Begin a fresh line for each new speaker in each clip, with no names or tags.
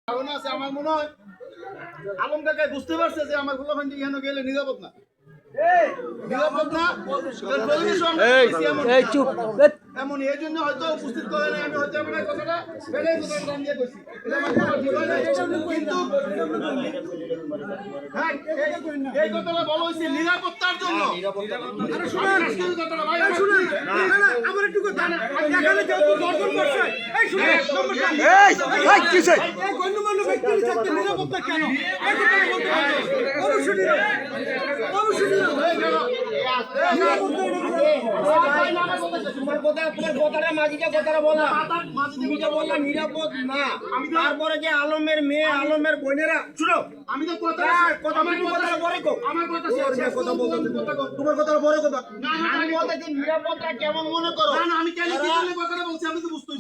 ধারণা আছে আমার মনে হয় আলম কাকা বুঝতে পারছে যে আমার গোলাফান্ডি এখানে গেলে নিরাপদ না নিরাপদ না এমন এই জন্য হয়তো উপস্থিত করে না আমি হয়তো আমার কথাটা ফেলে দোকান দিয়ে করছি কিন্তু হ্যাঁ এই কথাটা বলা হয়েছে নিরাপত্তার জন্য আমার একটু কথা এখানে যেহেতু দর্শন করছে এই শুনে এই গণ্যমান্য ব্যক্তির থাকতে নিরাপত্তা কেন এই কথা বলতে হবে অবশ্যই তারপরে যে আলমের মেয়ে আলমের বোনেরা শুনো আমি তো কথা তোমার কথা বড় কথা আমি বলতে নিরাপত্তা কেমন মনে করো আমি কেন কি জন্য কথাটা বলছি আমি তো বুঝতেই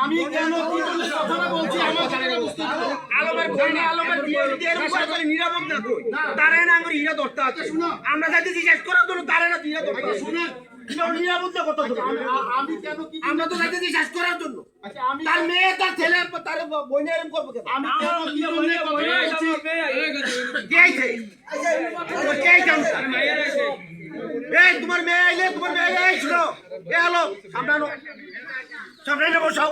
আমি কেন কি জন্য কথাটা বলছি আমার কথাটা বুঝতে আলমের বোনে আলমের বিয়ের উপরে করে নিরাপদ না কই তারে না আমরা হীরা ধরতে আছে শুনো আমরা যাইতে জিজ্ঞেস করার জন্য তারে না হীরা ধরতে শুনে নিরাপত্তা কথা আমি কেন কি আমরা তো যাইতে জিজ্ঞেস করার জন্য তার মেয়ে তার ছেলে তার বোনে এরকম করব কেন আমি কেন কি জন্য কথা বলছি গেইছে কে জানো এই তোমার মেয়ে আইলে তোমার মেয়ে এই শুনো এ হলো সামনে বসাও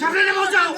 সামনে বসাও